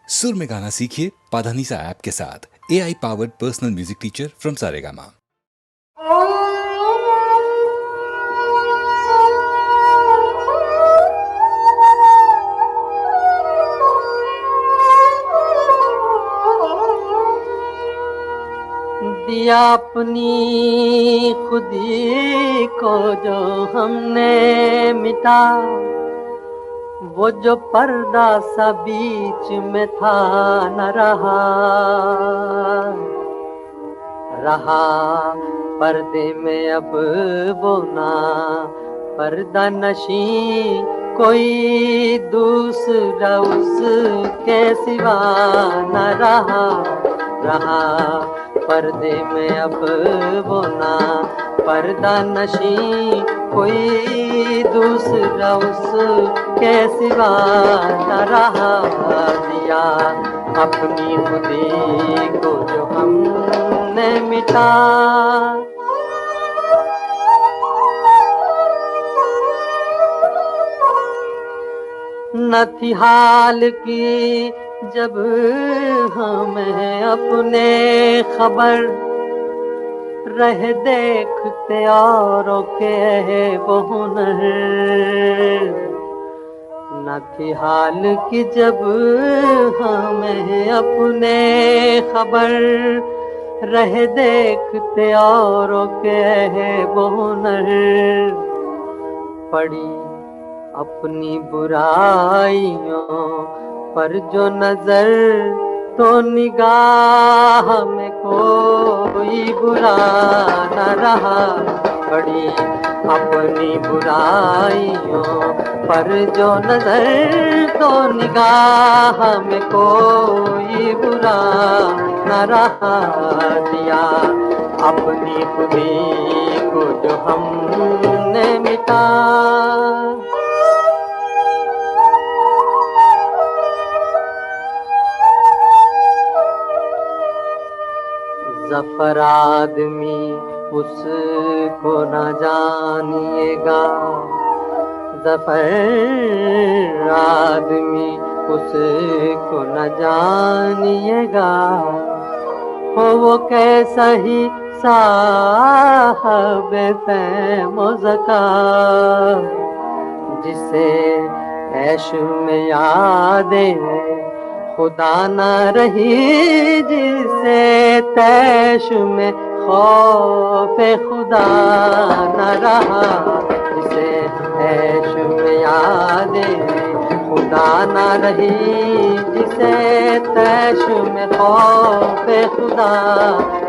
सुर में गाना सीखिए पाधानीसा ऐप के साथ। AI powered personal music teacher from Saregama. दिया अपनी खुदी को जो हमने मिटा, वो जो पर्दा सा बीच में था न रहा, रहा पर्दे में अब वो ना पर्दा नशी, कोई दूसरा उसके सिवा न रहा, रहा पर्दे में अब वो ना पर्दा नशी, कोई दूसरा उसके सिवा न रहा। दिया अपनी खुदी को जो हमने मिटा, न थी हाल की जब हमें अपने खबर, रह देखते औरों के वो हुनर, न थी हाल की जब हमें अपने खबर, रह देखते औरों के वो हुनर, पड़ी अपनी बुराइयों पर जो नजर, तो निगाह में कोई बुरा न रहा, पड़ी अपनी बुराइयों पर जो नजर, तो निगाह में कोई बुरा न रहा। दिया अपनी खुदी को जो हमने मिटा, ज़फ़र आदमी उसको न जानिएगा, ज़फ़र आदमी उसको न जानिएगा, हो वो कैसा ही साहब फ़हम ज़का, जिसे ऐश में यादें खुदा न रही, जिसे तैश में खौफ़े खुदा न रहा, जिसे ऐश में यादें खुदा न रही, जिसे तैश में खौफ़े खुदा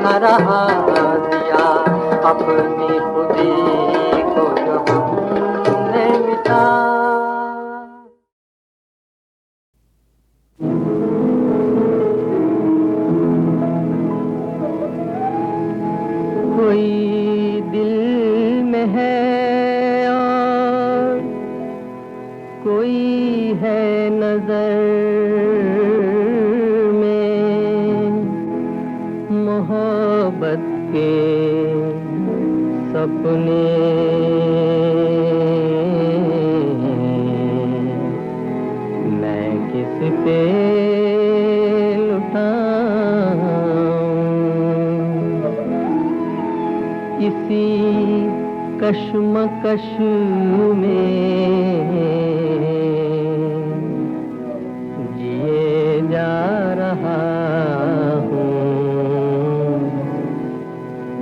न रहा। दिया अपनी खुदी को जो हमने मिटा, कोई दिल में है और कोई है नजर में, मोहब्बत के सपने मैं किस पे इसी कश्मकश में जिए जा रहा हूँ,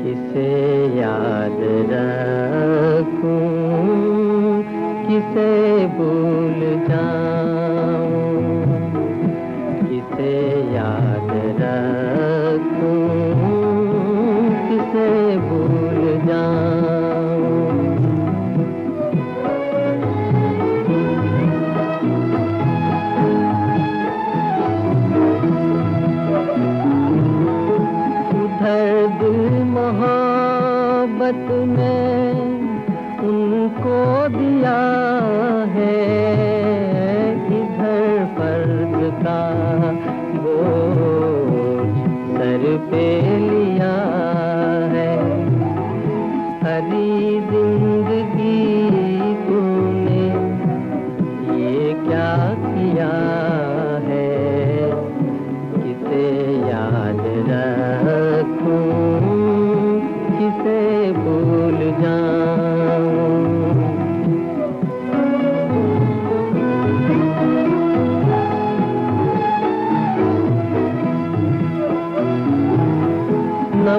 किसे याद रखूं, किसे भूल जाऊं, किसे याद रखूं, किसे भूल जाऊं। उधर दिल मोहब्बत में उनको दिया है,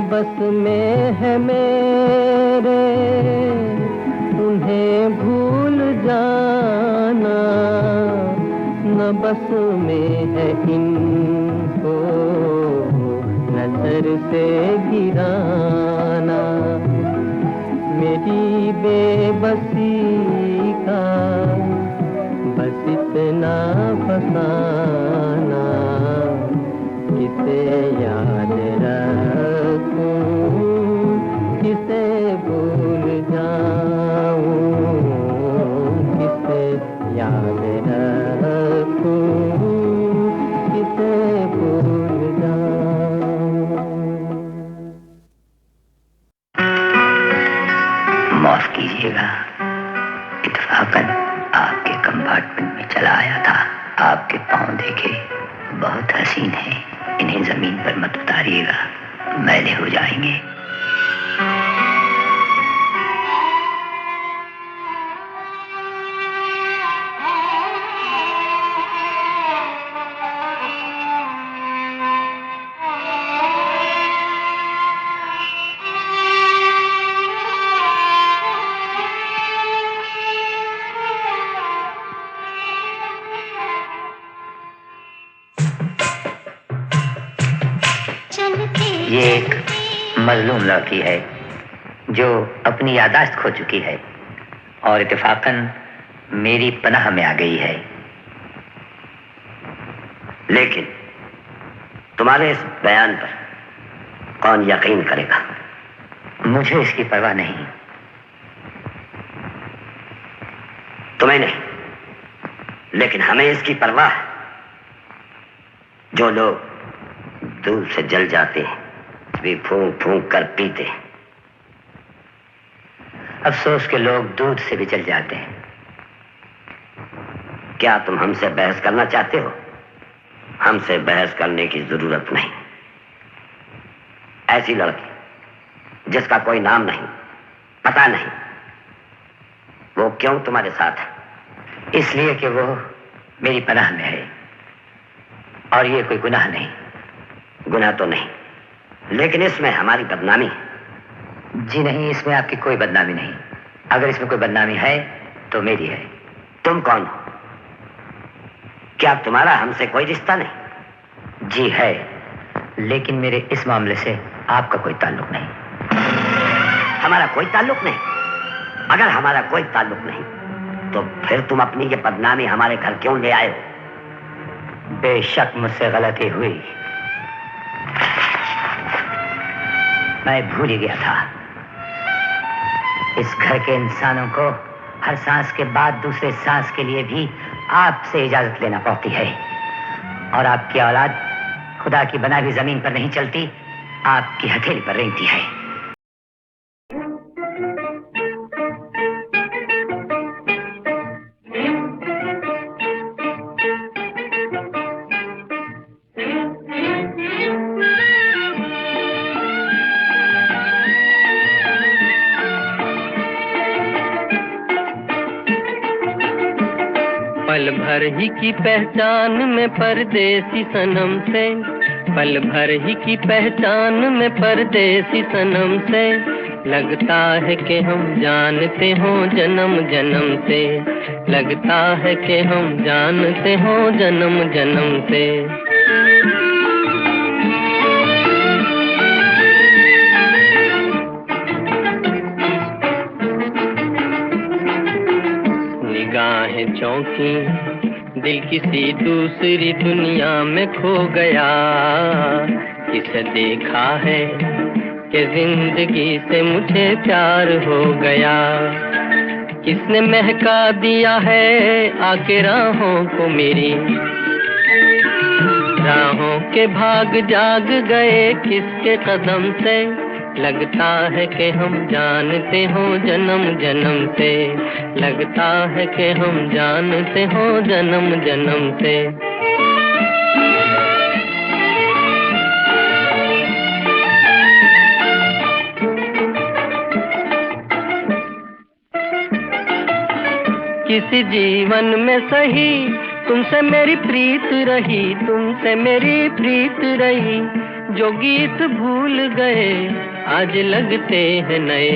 बस में है मेरे उन्हें भूल जाना, न बस में है इनको नजर से गिराना। मेरी बेबसी का बस इतना फसाना, किसे याद रखूं, किसे भूल जाऊं, किसे याद रखूं, किसे भूल जाऊं। माफ कीजिएगा, इत्तेफाकन आपके कंपार्टमेंट में चला आया था। आपके पाँव देखे, बहुत हसीन हैं। इन्हें जमीन पर मत उतारिएगा, मैले हो जाएंगे। ये एक मजलूम लड़की है जो अपनी यादाश्त खो चुकी है और इत्तेफाकन मेरी पनाह में आ गई है। लेकिन तुम्हारे इस बयान पर कौन यकीन करेगा? मुझे इसकी परवाह नहीं। तुम्हें नहीं, लेकिन हमें इसकी परवाह है। जो लोग दूध से जल जाते हैं भी फूंक फूंक कर पीते हैं। अफसोस के लोग दूध से भी जल जाते हैं। क्या तुम हमसे बहस करना चाहते हो? हमसे बहस करने की जरूरत नहीं। ऐसी लड़की जिसका कोई नाम नहीं, पता नहीं, वो क्यों तुम्हारे साथ है? इसलिए कि वो मेरी पनाह में है और ये कोई गुनाह नहीं। गुनाह तो नहीं, लेकिन इसमें हमारी बदनामी है। जी नहीं, इसमें आपकी कोई बदनामी नहीं। अगर इसमें कोई बदनामी है तो मेरी है। तुम कौन हो? क्या तुम्हारा हमसे कोई रिश्ता नहीं? जी है, लेकिन मेरे इस मामले से आपका कोई ताल्लुक नहीं। हमारा कोई ताल्लुक नहीं? अगर हमारा कोई ताल्लुक नहीं तो फिर तुम अपनी ये बदनामी हमारे घर क्यों ले आए हो? बेशक मुझसे गलती हुई, मैं भूल ही गया था। इस घर के इंसानों को हर सांस के बाद दूसरे सांस के लिए भी आपसे इजाजत लेना पड़ती है, और आपकी औलाद खुदा की बना हुई जमीन पर नहीं चलती, आपकी हथेली पर रेंगती है। पल भर ही की पहचान में परदेसी सनम से, पल भर ही की पहचान में परदेसी सनम से, लगता है कि हम जानते हो जन्म जन्म से, लगता है कि हम जानते हो जन्म जन्म से। निगाहें चौंकी, दिल किसी दूसरी दुनिया में खो गया। किसे देखा है कि जिंदगी से मुझे प्यार हो गया। किसने महका दिया है आके राहों को मेरी, राहों के भाग जाग गए किसके कदम से। लगता है कि हम जानते हो जन्म जन्म से, लगता है कि हम जानते हो जन्म जन्म से। किसी जीवन में सही तुमसे मेरी प्रीत रही, तुमसे मेरी प्रीत रही। जो गीत भूल गए आज लगते हैं नए।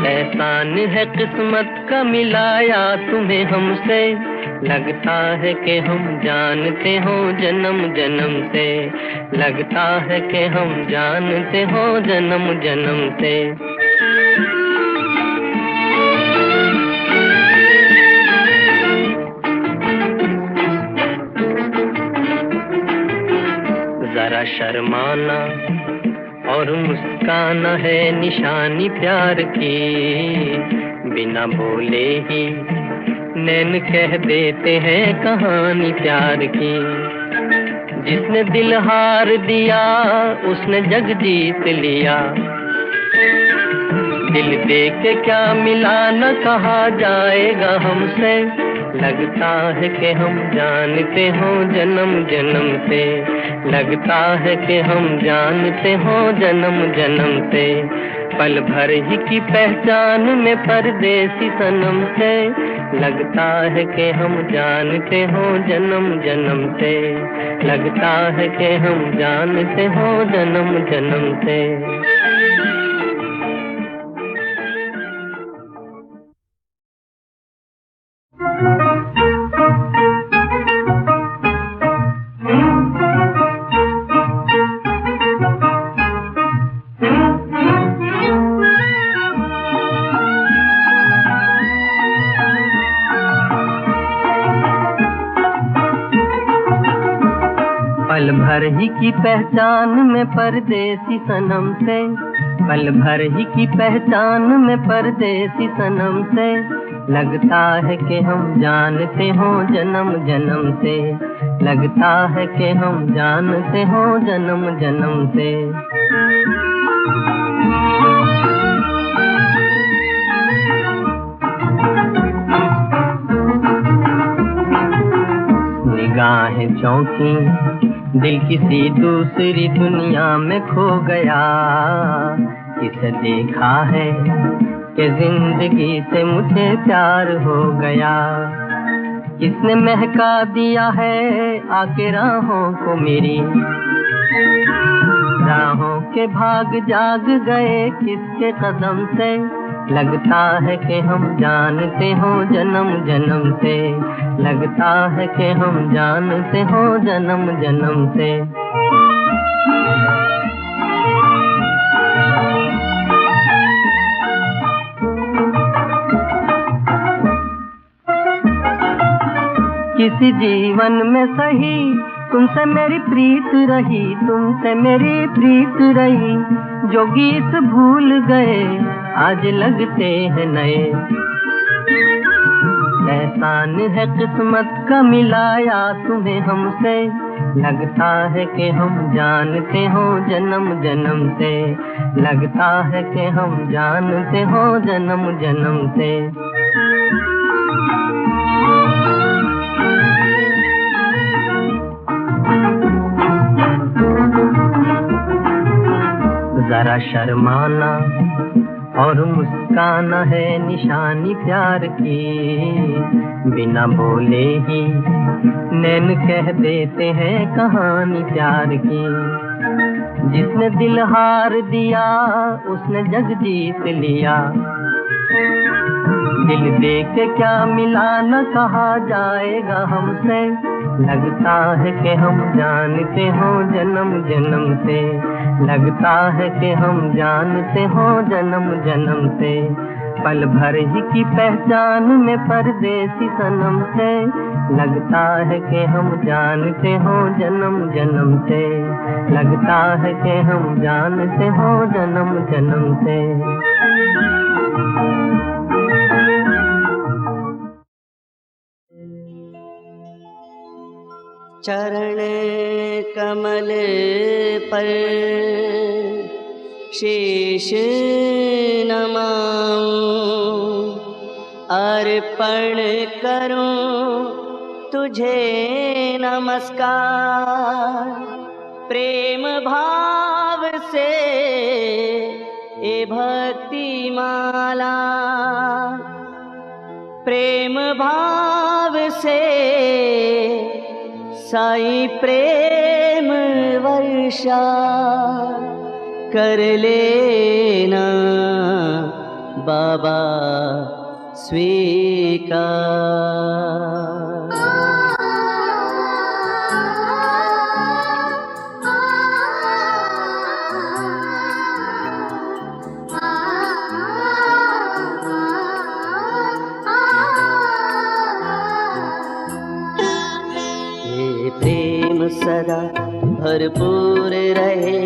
एहसान है किस्मत का मिलाया तुम्हें हमसे, लगता है कि हम जानते हो जन्म जन्म से, लगता है कि हम जानते हो जन्म जन्म से। जरा शर्माना और मुस्काना है निशानी प्यार की, बिना बोले ही नैन कह देते हैं कहानी प्यार की। जिसने दिल हार दिया उसने जग जीत लिया, दिल दे के क्या मिला न कहा जाएगा हमसे, लगता है कि हम जानते हो जन्म जन्म से, लगता है कि हम जानते हो जन्म जन्म से। पल भर ही की पहचान में परदेसी सनम से, लगता है कि हम जानते हो जन्म जन्म से, लगता है कि हम जानते हो जन्म जन्म से। पल भर ही की पहचान में परदेसी सनम से, पल भर ही की पहचान में परदेसी सनम से, लगता है कि हम जानते हो जन्म जन्म से, लगता है कि हम जानते हो जन्म जन्म से। निगाहें चौंकी दिल किसी दूसरी दुनिया में खो गया, किसे देखा है कि जिंदगी से मुझे प्यार हो गया, किसने महका दिया है आके राहों को मेरी, राहों के भाग जाग गए किसके कदम से, लगता है कि हम जानते हो जन्म जन्म से, लगता है कि हम जानते हो जन्म जन्म से। किसी जीवन में सही तुमसे मेरी प्रीत रही, तुमसे मेरी प्रीत रही, जो गीत भूल गए आज लगते हैं नए। एहसान है किस्मत का मिलाया तुम्हें हमसे, लगता है कि हम जानते हो जन्म जन्म से, लगता है कि हम जानते हो जन्म जन्म से। जरा शर्माना और मुस्काना है निशानी प्यार की, बिना बोले ही नैन कह देते हैं कहानी प्यार की। जिसने दिल हार दिया उसने जग जीत लिया, दिल दे के क्या मिला न कहा जाएगा हमसे, लगता है कि हम जानते हो जन्म जन्म से, लगता है कि हम जानते हो जन्म जन्म से। पल भर ही की पहचान में परदेसी सनम से, लगता है कि हम जानते हो जन्म जन्म से, लगता है कि हम जानते हो जन्म जन्म से। चरण कमल पर शीश नमाऊं, अर्पण करूं तुझे नमस्कार। प्रेम भाव से ए भक्ति माला, प्रेम भाव से साईं प्रेम वर्षा कर लेना बाबा स्वीकार। ये प्रेम सदा भरपूर रहे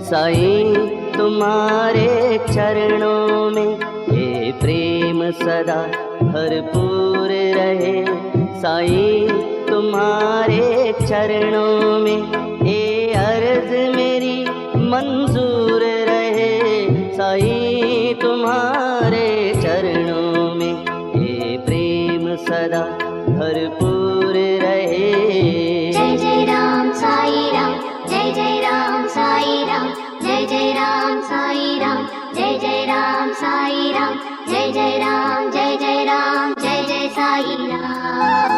साईं तुम्हारे चरणों में। ये प्रेम सदा भरपूर रहे साईं तुम्हारे चरणों में। ये अर्ज मेरी मंजूर रहे साईं तुम्हारे चरणों में। ये प्रेम सदा भरपूर रहे। जय जय राम साई राम, जय जय राम साई राम, जय जय राम साई राम, जय जय राम साई राम, जय जय राम, जय जय राम, जय जय साई राम।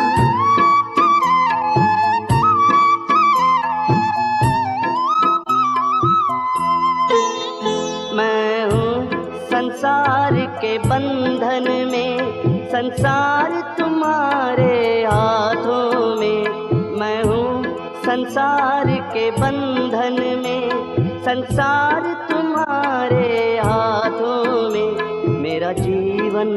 मैं हूँ संसार के बंधन में, संसार तुम्हारे हाथों में। मैं हूँ संसार के बंधन में, संसार तुम्हारे हाथों में। मेरा जीवन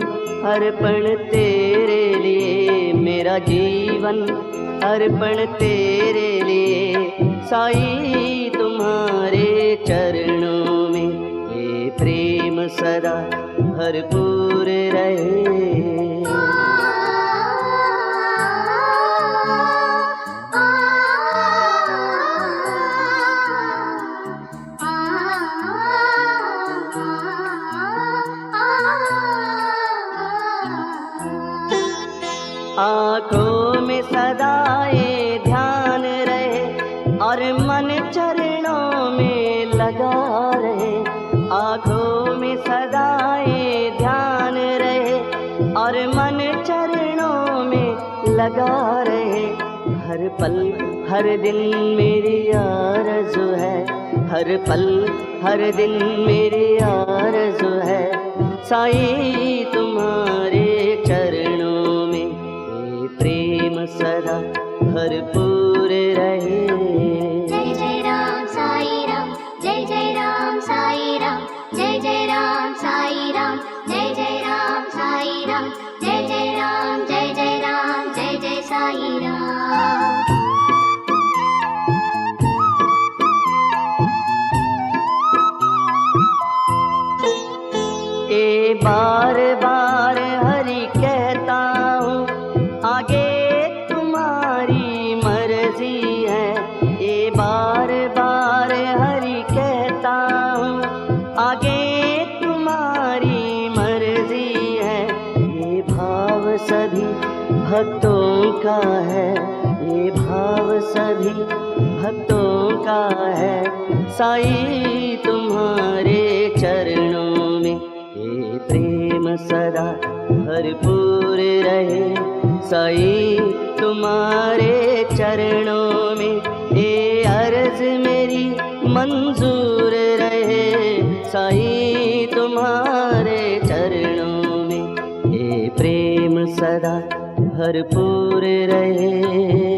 अर्पण तेरे लिए, मेरा जीवन अर्पण तेरे लिए साईं तुम्हारे चरणों में। ये प्रेम सदा भरपूर रहे। आँखों में सदा ये ध्यान रहे और मन चरणों में लगा रहे। आँखों में सदा ये ध्यान रहे और मन चरणों में लगा रहे। हर पल हर दिन मेरी आरज़ू है, हर पल हर दिन मेरी आरज़ू है साईं तुम्हारे चरणों में। ये प्रेम सदा भरपूर रहे। जय जय राम साई राम, जय जय राम साई राम, जय जय राम साई राम, जय जय राम साई राम, जय जय राम, जय जय राम, जय जय साई राम। ये बार बार हरि कहता हूँ आगे तुम्हारी मर्जी है। ये बार बार हरि कहता हूँ आगे तुम्हारी मर्जी है। ये भाव सभी भक्तों का है, ये भाव सभी भक्तों का है साईं तुम्हारे चरणों में। ये प्रेम सदा भरपूर रहे साईं तुम्हारे चरणों में। ये अर्ज मेरी मंजूर रहे साईं तुम्हारे चरणों में। ये प्रेम सदा भरपूर रहे।